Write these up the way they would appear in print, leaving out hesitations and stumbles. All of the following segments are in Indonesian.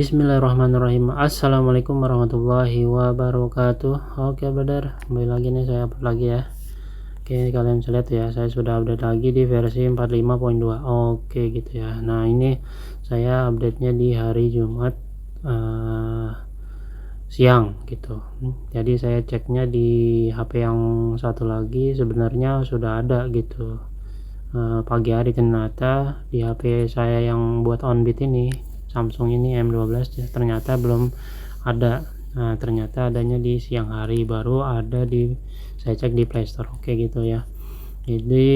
Bismillahirrahmanirrahim. Assalamualaikum warahmatullahi wabarakatuh. Oke brother, kembali lagi nih saya upload lagi ya. Oke, kalian bisa lihat ya, saya sudah update lagi di versi 45.2. Oke gitu ya. Nah ini saya update nya di hari Jumat siang gitu. Jadi saya ceknya di HP yang satu lagi, sebenarnya sudah ada gitu. Pagi hari ternyata di HP saya yang buat Onbit ini, Samsung ini M12 ya, ternyata belum ada. Nah ternyata adanya di siang hari, baru ada di saya cek di Playstore. Oke gitu ya. Jadi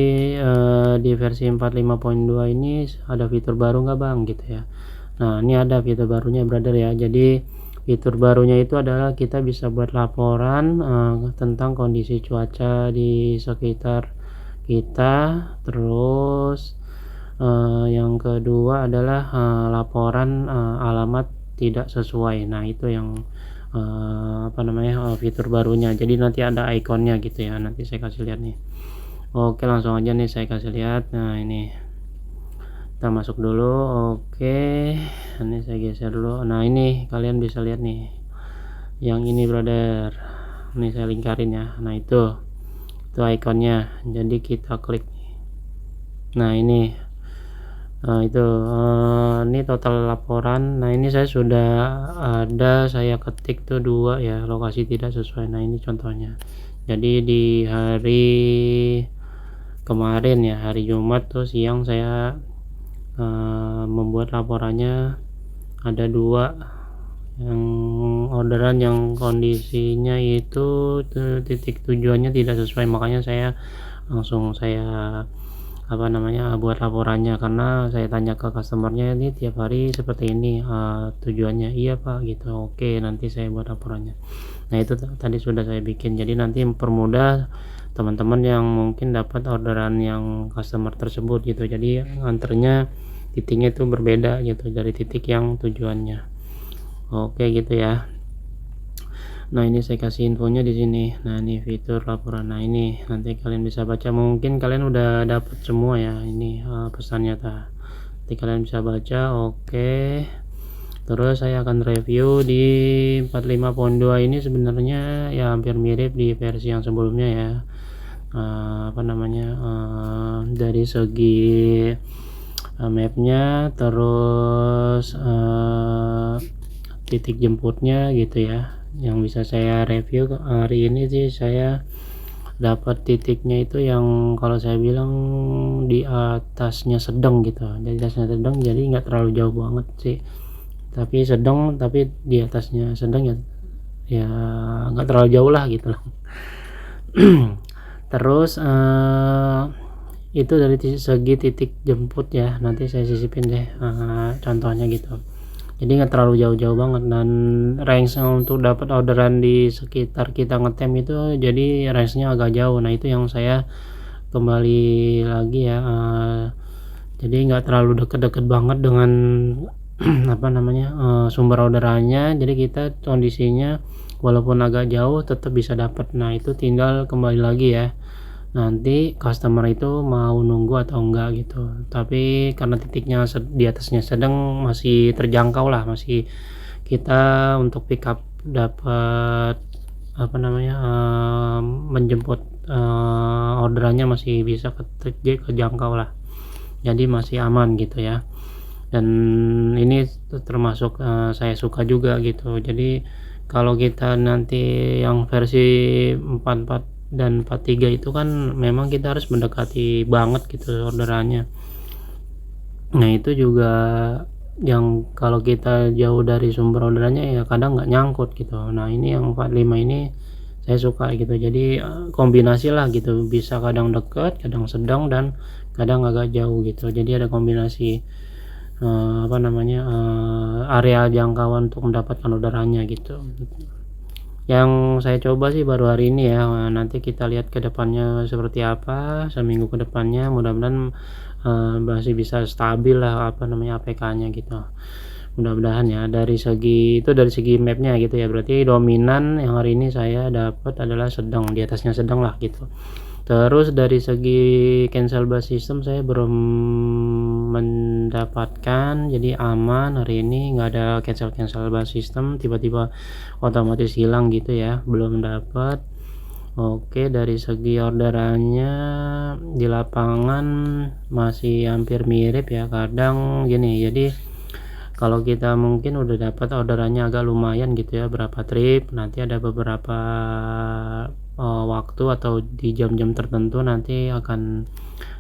di versi 45.2 ini ada fitur baru nggak bang gitu ya. Nah ini ada fitur barunya brother ya. Jadi fitur barunya itu adalah kita bisa buat laporan tentang kondisi cuaca di sekitar kita. Terus yang kedua adalah laporan alamat tidak sesuai. Nah itu yang fitur barunya. Jadi nanti ada ikonnya gitu ya, nanti saya kasih lihat nih. Oke langsung aja nih saya kasih lihat. Nah ini kita masuk dulu. Oke, ini saya geser dulu. Nah ini kalian bisa lihat nih yang ini brother, ini saya lingkarin ya. Nah itu ikonnya, jadi kita klik. Nah ini itu ini total laporan. Nah ini saya sudah ada, saya ketik tuh 2 ya, lokasi tidak sesuai. Nah ini contohnya. Jadi di hari kemarin ya, hari Jumat tuh siang saya membuat laporannya ada 2 yang orderan yang kondisinya itu titik tujuannya tidak sesuai, makanya saya langsung buat laporannya, karena saya tanya ke customernya, ini tiap hari seperti ini tujuannya. Iya pak gitu. Oke nanti saya buat laporannya. Nah itu tadi sudah saya bikin, jadi nanti mempermudah teman-teman yang mungkin dapat orderan yang customer tersebut gitu, jadi anternya titiknya itu berbeda gitu dari titik yang tujuannya. Oke gitu ya. Nah ini saya kasih infonya di sini. Nah ini fitur laporan. Nah ini nanti kalian bisa baca, mungkin kalian udah dapat semua ya ini pesannya nanti kalian bisa baca. Oke, terus saya akan review di 45.2 ini. Sebenarnya ya hampir mirip di versi yang sebelumnya ya. Dari segi mapnya, terus titik jemputnya gitu ya, yang bisa saya review hari ini sih. Saya dapat titiknya itu yang kalau saya bilang di atasnya sedang gitu, di atasnya sedang, jadi nggak terlalu jauh banget sih, tapi sedang, tapi di atasnya sedang ya nggak terlalu jauh lah gitu lah. Terus itu dari segi titik jemput ya, nanti saya sisipin deh contohnya gitu. Jadi nggak terlalu jauh-jauh banget, dan range untuk dapat orderan di sekitar kita ngetem itu jadi range-nya agak jauh. Nah itu yang saya kembali lagi ya, jadi nggak terlalu deket-deket banget dengan sumber orderannya, jadi kita kondisinya walaupun agak jauh tetap bisa dapat. Nah itu tinggal kembali lagi ya, nanti customer itu mau nunggu atau enggak gitu. Tapi karena titiknya di atasnya sedang, masih terjangkau lah, masih kita untuk pick up dapat menjemput orderannya masih bisa kejangkau lah, jadi masih aman gitu ya. Dan ini termasuk saya suka juga gitu. Jadi kalau kita nanti yang versi 44 dan 43 itu kan memang kita harus mendekati banget gitu orderannya. Nah itu juga yang kalau kita jauh dari sumber orderannya ya kadang nggak nyangkut gitu. Nah ini yang 45 ini saya suka gitu, jadi kombinasi lah gitu, bisa kadang dekat, kadang sedang, dan kadang agak jauh gitu. Jadi ada kombinasi area jangkauan untuk mendapatkan orderannya gitu. Yang saya coba sih baru hari ini ya. Nanti kita lihat ke depannya seperti apa, seminggu ke depannya mudah-mudahan masih bisa stabil lah APK-nya gitu, mudah-mudahan ya. Dari segi mapnya gitu ya, berarti dominan yang hari ini saya dapat adalah sedang, di atasnya sedang lah gitu. Terus dari segi cancel bus system saya belum mendapatkan, jadi aman hari ini nggak ada cancel bus system tiba-tiba otomatis hilang gitu ya, belum dapat. Oke, dari segi orderannya di lapangan masih hampir mirip ya, kadang gini, jadi kalau kita mungkin udah dapat orderannya agak lumayan gitu ya, berapa trip, nanti ada beberapa waktu atau di jam-jam tertentu nanti akan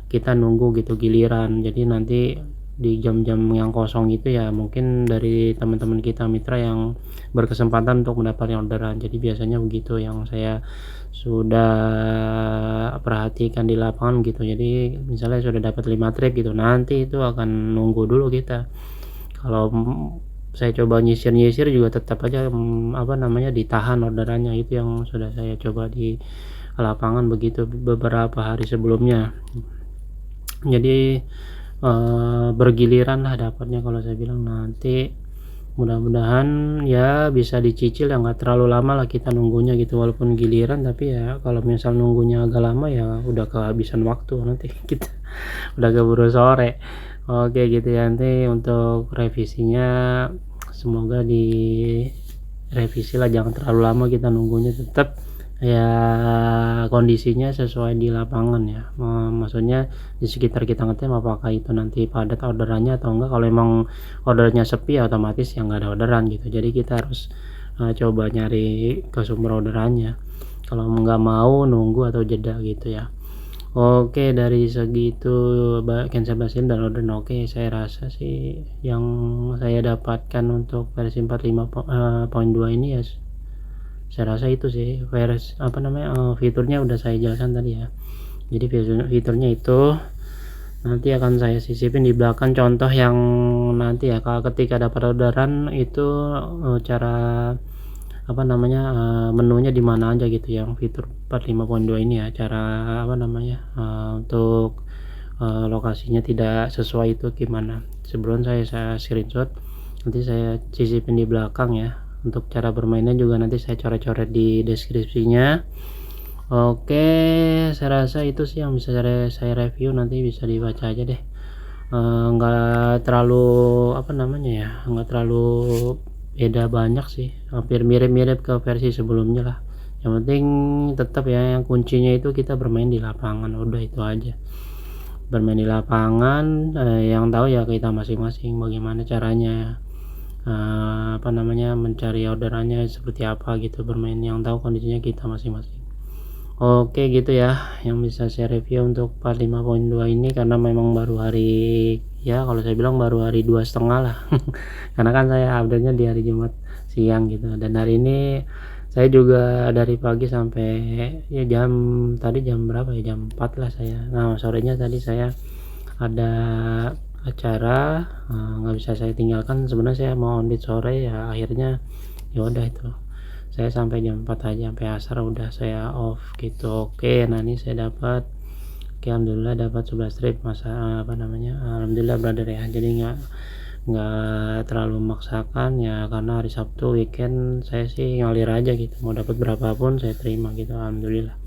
kita nunggu gitu giliran. Jadi nanti di jam-jam yang kosong itu ya mungkin dari teman-teman kita mitra yang berkesempatan untuk mendapatkan orderan. Jadi biasanya begitu yang saya sudah perhatikan di lapangan gitu. Jadi misalnya sudah dapat 5 trip gitu, nanti itu akan nunggu dulu kita. Kalau saya coba nyisir juga tetap aja ditahan orderannya, itu yang sudah saya coba di lapangan begitu beberapa hari sebelumnya. Jadi bergiliran lah dapatnya kalau saya bilang. Nanti mudah-mudahan ya bisa dicicil ya, nggak terlalu lama lah kita nunggunya gitu, walaupun giliran tapi ya kalau misal nunggunya agak lama ya udah kehabisan waktu nanti kita udah keburu sore. Oke gitu ya, nanti untuk revisinya semoga direvisi lah, jangan terlalu lama kita nunggunya, tetap ya kondisinya sesuai di lapangan ya, maksudnya di sekitar kita ngetem apakah itu nanti padat orderannya atau enggak. Kalau emang ordernya sepi ya otomatis ya nggak ada orderan gitu, jadi kita harus coba nyari ke sumber orderannya kalau nggak mau nunggu atau jeda gitu ya. Oke, dari segi itu cancel basin dan order, oke saya rasa sih yang saya dapatkan untuk versi 45.2 ini ya saya rasa itu sih fiturnya udah saya jelaskan tadi ya. Jadi fiturnya itu nanti akan saya sisipin di belakang contoh yang nanti ya kalau ketika dapat orderan itu cara menunya di mana aja gitu, yang fitur 45.2 ini ya, cara untuk lokasinya tidak sesuai itu gimana. Sebelum saya screenshot, nanti saya sisipin di belakang ya. Untuk cara bermainnya juga nanti saya coret-coret di deskripsinya. Oke, saya rasa itu sih yang bisa saya review, nanti bisa dibaca aja deh. Nggak terlalu nggak terlalu beda banyak sih, hampir mirip-mirip ke versi sebelumnya lah. Yang penting tetap ya, yang kuncinya itu kita bermain di lapangan, udah itu aja, bermain di lapangan. Yang tahu ya kita masing-masing bagaimana caranya mencari orderannya seperti apa gitu, bermain yang tahu kondisinya kita masing-masing. Oke gitu ya yang bisa saya review untuk 45.2 ini, karena memang baru hari ya, kalau saya bilang baru hari 2,5 lah karena kan saya update nya di hari Jumat siang gitu, dan hari ini saya juga dari pagi sampai ya tadi jam berapa ya, jam 4 lah saya. Nah sorenya tadi saya ada acara, nggak bisa saya tinggalkan. Sebenarnya saya mau audit sore ya, akhirnya ya udah itu saya sampai jam 4 aja, sampai asar udah saya off gitu. Oke, nah ini saya dapat, alhamdulillah dapat 11 trip alhamdulillah brother ya. Jadi nggak terlalu memaksakan ya, karena hari Sabtu weekend saya sih ngalir aja gitu, mau dapat berapapun saya terima gitu, alhamdulillah.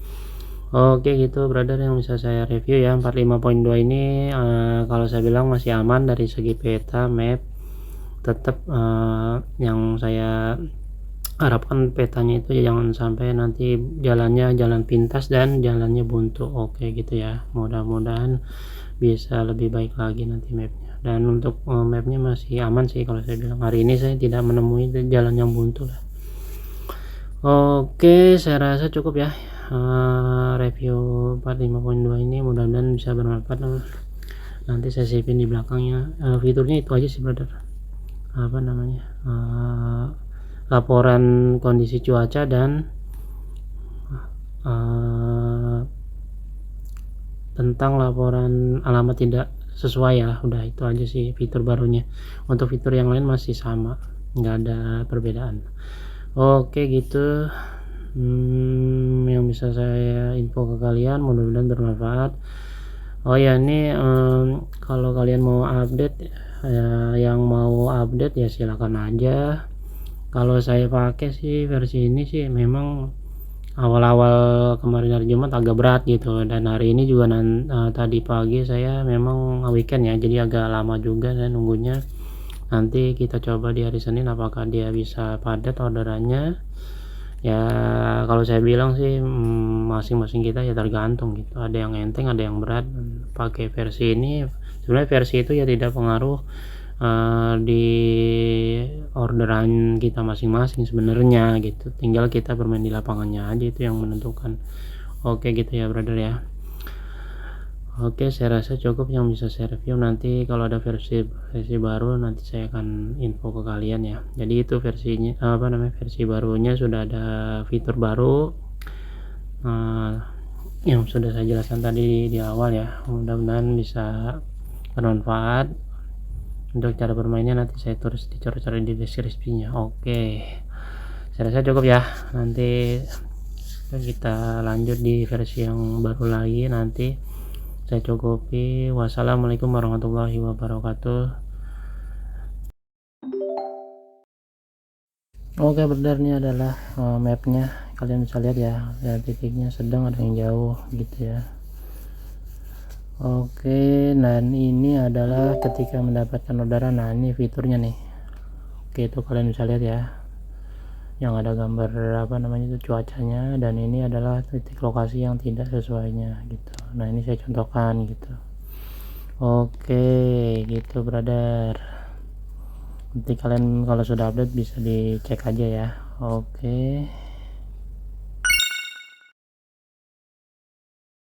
Oke gitu brother yang bisa saya review ya 45.2 ini. Kalau saya bilang masih aman dari segi peta map, tetap yang saya harapkan petanya itu jangan sampai nanti jalannya jalan pintas dan jalannya buntu. Oke gitu ya, mudah-mudahan bisa lebih baik lagi nanti mapnya. Dan untuk mapnya masih aman sih kalau saya bilang, hari ini saya tidak menemui jalan yang buntu lah. Oke, saya rasa cukup ya review 45.2 ini, mudah-mudahan bisa bermanfaat. Nanti saya sipin di belakangnya fiturnya itu aja sih brother, laporan kondisi cuaca dan tentang laporan alamat tidak sesuai ya, udah itu aja sih fitur barunya. Untuk fitur yang lain masih sama, nggak ada perbedaan. Oke gitu yang bisa saya info ke kalian, mudah-mudahan bermanfaat. Oh ya ini kalau kalian mau update yang mau update ya silakan aja. Kalau saya pakai sih versi ini sih memang awal-awal kemarin hari Jumat agak berat gitu, dan hari ini juga tadi pagi saya memang weekend ya, jadi agak lama juga saya nunggunya. Nanti kita coba di hari Senin apakah dia bisa padat orderannya. Ya kalau saya bilang sih masing-masing kita ya tergantung gitu, ada yang enteng ada yang berat. Pakai versi ini sebenarnya versi itu ya tidak pengaruh di orderan kita masing-masing sebenarnya gitu, tinggal kita bermain di lapangannya aja, itu yang menentukan. Oke gitu ya brother ya. Oke, saya rasa cukup yang bisa saya review. Nanti kalau ada versi baru nanti saya akan info ke kalian ya. Jadi itu versinya versi barunya sudah ada fitur baru yang sudah saya jelaskan tadi di awal ya. Mudah-mudahan bisa bermanfaat. Untuk cara bermainnya nanti saya tulis dicoret-coret di deskripsinya. Oke, saya rasa cukup ya. Nanti kita lanjut di versi yang baru lagi nanti saya cukupi. Wassalamualaikum warahmatullahi wabarakatuh. Oke brother, ini adalah mapnya, kalian bisa lihat ya, titiknya sedang, ada yang jauh gitu ya. Oke, dan ini adalah ketika mendapatkan orderan. Nah ini fiturnya nih. Oke, itu kalian bisa lihat ya, yang ada gambar itu cuacanya, dan ini adalah titik lokasi yang tidak sesuainya gitu. Nah ini saya contohkan gitu. Oke gitu brother, nanti kalian kalau sudah update bisa dicek aja ya. Oke.